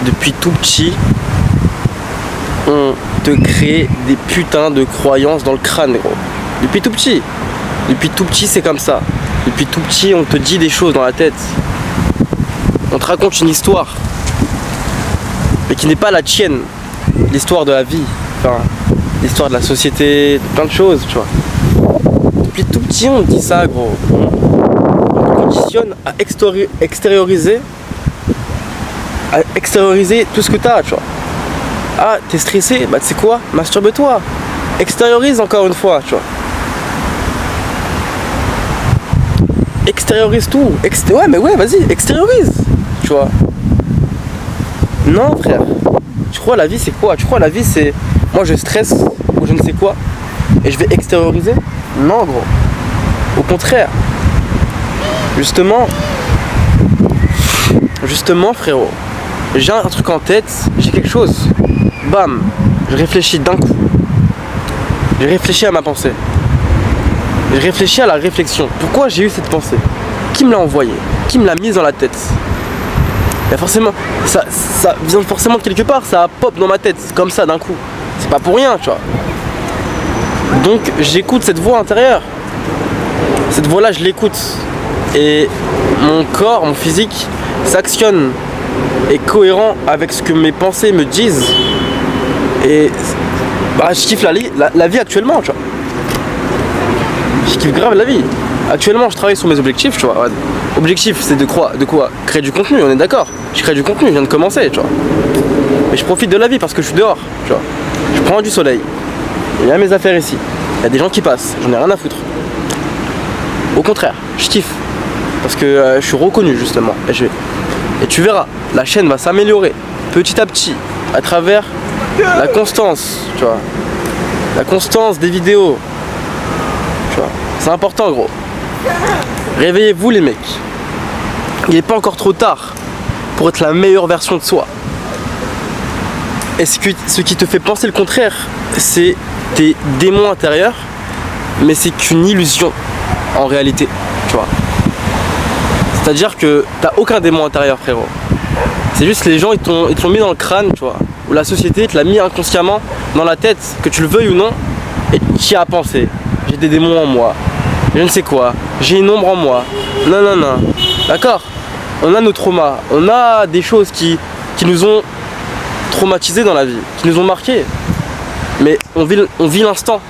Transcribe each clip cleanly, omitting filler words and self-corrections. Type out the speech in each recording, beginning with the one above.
depuis tout petit, on te crée des putains de croyances dans le crâne, gros. Depuis tout petit. Depuis tout petit, c'est comme ça. Depuis tout petit, on te dit des choses dans la tête. On te raconte une histoire. Mais qui n'est pas la tienne. L'histoire de la vie. Enfin, l'histoire de la société, plein de choses, tu vois. Depuis tout petit, on te dit ça, gros. On te conditionne à extérioriser tout ce que t'as, tu vois. Ah, t'es stressé, bah tu sais quoi, masturbe-toi. Extériorise encore une fois, tu vois. Extériorise tout. Ouais, mais ouais, vas-y, extériorise, tu vois. Non, frère. Tu crois la vie c'est quoi? Tu crois la vie c'est moi je stresse ou je ne sais quoi et je vais extérioriser? Non, gros. Au contraire. Justement, frérot, j'ai un truc en tête, j'ai quelque chose. Bam, je réfléchis d'un coup. J'ai réfléchi à ma pensée. J'ai réfléchi à la réflexion. Pourquoi j'ai eu cette pensée? Qui me l'a envoyée? Qui me l'a mise dans la tête? Et forcément, ça vient forcément de quelque part, ça pop dans ma tête, comme ça d'un coup. C'est pas pour rien, tu vois. Donc j'écoute cette voix intérieure. Cette voix-là, je l'écoute. Et mon corps, mon physique s'actionne, est cohérent avec ce que mes pensées me disent. Et bah, je kiffe la vie actuellement, tu vois. Je kiffe grave la vie. Actuellement, je travaille sur mes objectifs, tu vois. Objectif, c'est de quoi? Créer du contenu, on est d'accord. Je crée du contenu, je viens de commencer, tu vois. Mais je profite de la vie parce que je suis dehors, tu vois. Je prends du soleil. Il y a mes affaires ici. Il y a des gens qui passent, j'en ai rien à foutre. Au contraire, je kiffe. Parce que je suis reconnu, justement. Et tu verras, la chaîne va s'améliorer petit à petit à travers la constance, tu vois. La constance des vidéos. Tu vois, c'est important, gros. Réveillez-vous, les mecs. Il n'est pas encore trop tard pour être la meilleure version de soi. Et ce qui te fait penser le contraire, c'est tes démons intérieurs, mais c'est qu'une illusion en réalité, tu vois. C'est-à-dire que t'as aucun démon intérieur, frérot. C'est juste que les gens ils te l'ont mis dans le crâne, tu vois. Ou la société te l'a mis inconsciemment dans la tête, que tu le veuilles ou non, et tu y as pensé. J'ai des démons en moi, je ne sais quoi, j'ai une ombre en moi. Non, non, non. D'accord? On a nos traumas, on a des choses qui nous ont traumatisés dans la vie, qui nous ont marqués. Mais on vit l'instant.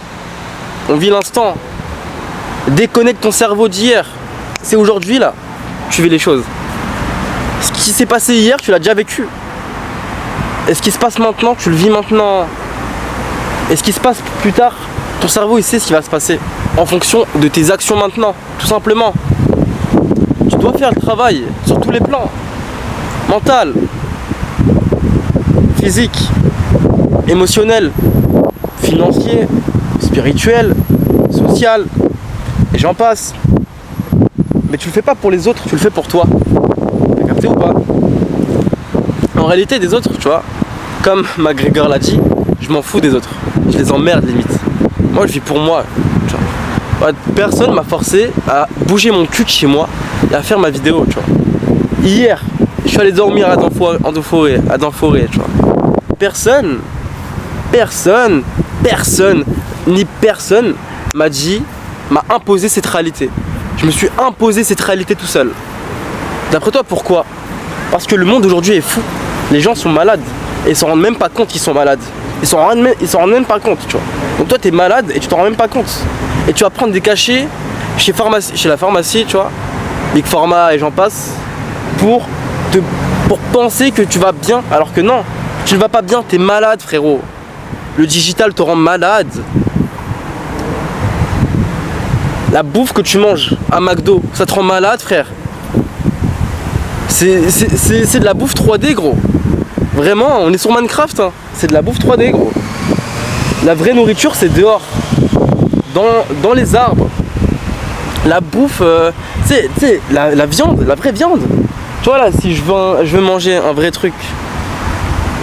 On vit l'instant. Déconnecte ton cerveau d'hier. C'est aujourd'hui là, tu vis les choses. Ce qui s'est passé hier, tu l'as déjà vécu. Et ce qui se passe maintenant, tu le vis maintenant. Et ce qui se passe plus tard, ton cerveau il sait ce qui va se passer en fonction de tes actions maintenant, tout simplement. Tu dois faire le travail sur tous les plans. Mental, physique, émotionnel, financier, spirituel, social, et j'en passe. Mais tu le fais pas pour les autres, tu le fais pour toi. T'as capté ou pas? En réalité, des autres, tu vois, comme McGregor l'a dit, je m'en fous des autres. Je les emmerde limite. Moi, je vis pour moi. Tu vois. Personne m'a forcé à bouger mon cul de chez moi et à faire ma vidéo, tu vois. Hier, je suis allé dormir à Danforêt, tu vois. Personne m'a imposé cette réalité. Je me suis imposé cette réalité tout seul. D'après toi, pourquoi? Parce que le monde aujourd'hui est fou. Les gens sont malades et ils s'en rendent même pas compte qu'ils sont malades. Ils s'en rendent même pas compte, tu vois. Donc toi, t'es malade et tu t'en rends même pas compte. Et tu vas prendre des cachets chez la pharmacie, tu vois, Big Pharma et j'en passe, pour penser que tu vas bien, alors que non, tu ne vas pas bien, t'es malade, frérot. Le digital te rend malade. La bouffe que tu manges à McDo, ça te rend malade, frère. C'est de la bouffe 3D, gros. Vraiment, on est sur Minecraft, hein. C'est de la bouffe 3D, gros. La vraie nourriture, c'est dehors, dans les arbres. La bouffe, tu sais, la viande, la vraie viande. Tu vois là, si je veux manger un vrai truc,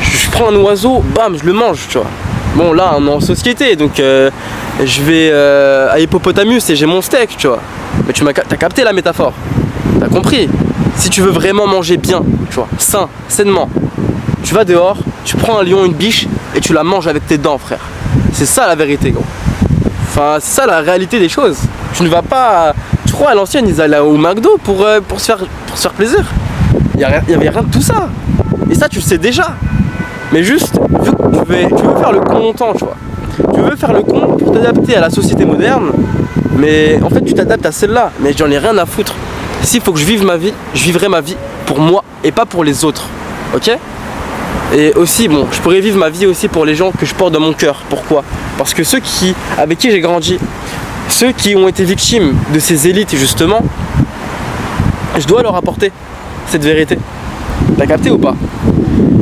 je prends un oiseau, bam, je le mange, tu vois. Bon là, on est en société, donc je vais à Hippopotamus et j'ai mon steak, tu vois. Mais t'as capté la métaphore, t'as compris. Si tu veux vraiment manger bien, tu vois, sainement, Tu vas dehors, tu prends un lion, une biche et tu la manges avec tes dents, frère. C'est ça la vérité, gros. Enfin, c'est ça la réalité des choses. Tu ne vas pas... Tu crois à l'ancienne, ils allaient au McDo pour se faire plaisir. Il n'y avait rien de tout ça. Et ça, tu le sais déjà. Mais juste, vu que tu veux faire le con longtemps, tu vois. Tu veux faire le con pour t'adapter à la société moderne. Mais en fait, tu t'adaptes à celle-là. Mais j'en ai rien à foutre. S'il faut que je vive ma vie, je vivrai ma vie pour moi et pas pour les autres. Ok? Et aussi, bon, je pourrais vivre ma vie aussi pour les gens que je porte dans mon cœur. Pourquoi? Parce que avec qui j'ai grandi, ceux qui ont été victimes de ces élites justement, je dois leur apporter cette vérité. T'as capté ou pas?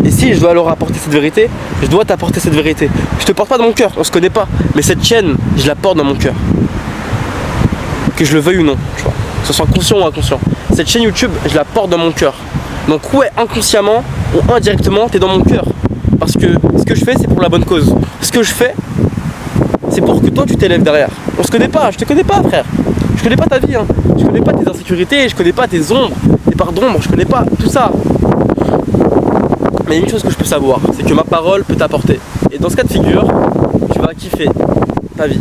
Et si je dois leur apporter cette vérité, je dois t'apporter cette vérité. Je te porte pas dans mon cœur, on se connaît pas, mais cette chaîne, je la porte dans mon cœur. Que je le veuille ou non, tu vois. Que ce soit conscient ou inconscient. Cette chaîne YouTube, je la porte dans mon cœur. Donc ouais, inconsciemment ou indirectement, t'es dans mon cœur. Parce que ce que je fais, c'est pour la bonne cause. Ce que je fais, c'est pour que toi tu t'élèves derrière. On se connaît pas, je te connais pas, frère. Je connais pas ta vie, hein. Je connais pas tes insécurités, je connais pas tes ombres, tes parts d'ombre, je connais pas tout ça. Mais il y a une chose que je peux savoir, c'est que ma parole peut t'apporter. Et dans ce cas de figure, tu vas kiffer ta vie.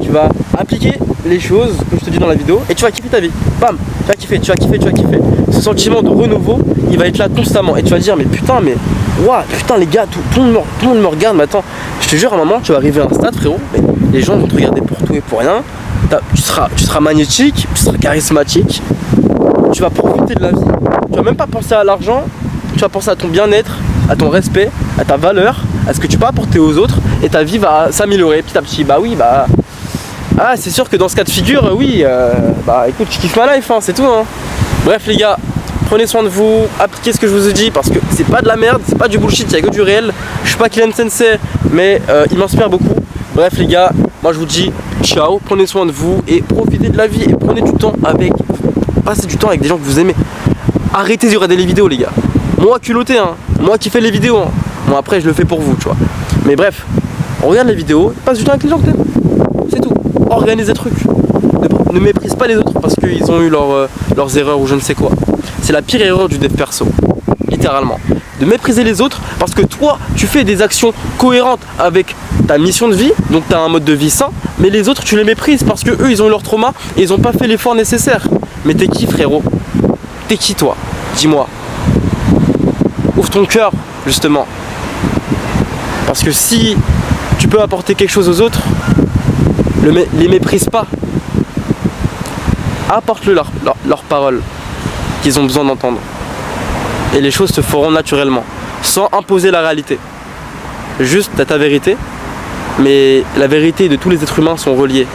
Tu vas appliquer les choses que je te dis dans la vidéo et tu vas kiffer ta vie. Bam, tu vas kiffer, tu vas kiffer, tu vas kiffer. Ce sentiment de renouveau, il va être là constamment. Et tu vas dire, mais putain, putain les gars, tout le monde me regarde, mais attends, je te jure, à un moment, tu vas arriver à un stade, frérot, mais les gens vont te regarder pour tout et pour rien. Tu seras magnétique, tu seras charismatique, tu vas profiter de la vie. Tu vas même pas penser à l'argent, tu vas penser à ton bien-être, à ton respect, à ta valeur, à ce que tu peux apporter aux autres, et ta vie va s'améliorer petit à petit. Bah oui, bah... Ah, c'est sûr que dans ce cas de figure, oui, bah écoute, je kiffe ma life, hein, c'est tout, hein. Bref les gars, prenez soin de vous, appliquez ce que je vous ai dit, parce que c'est pas de la merde, c'est pas du bullshit, il y a que du réel. Je suis pas Kylian Sensei, mais il m'inspire beaucoup. Bref les gars, moi je vous dis ciao, prenez soin de vous et profitez de la vie et prenez du temps passez du temps avec des gens que vous aimez. Arrêtez de regarder les vidéos les gars. Moi culotté, hein, moi qui fais les vidéos, hein. Moi après je le fais pour vous, tu vois. Mais bref, on regarde les vidéos, passe du temps avec les gens que t'aimes. C'est tout. Organise des trucs. Ne méprise pas les autres parce qu'ils ont eu leurs erreurs ou je ne sais quoi. C'est la pire erreur du dev perso. Littéralement. De mépriser les autres parce que toi, tu fais des actions cohérentes avec ta mission de vie, donc tu as un mode de vie sain, mais les autres, tu les méprises parce que eux, ils ont eu leur trauma et ils n'ont pas fait l'effort nécessaire. Mais t'es qui, frérot? T'es qui, toi? Dis-moi. Ouvre ton cœur, justement. Parce que si tu peux apporter quelque chose aux autres, les méprise pas. Apporte-le leurs paroles qu'ils ont besoin d'entendre. Et les choses se feront naturellement, sans imposer la réalité. Juste, t'as ta vérité, mais la vérité de tous les êtres humains sont reliés.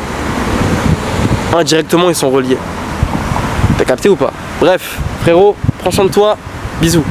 Indirectement, ils sont reliés. T'as capté ou pas? Bref, frérot, prends soin de toi, bisous.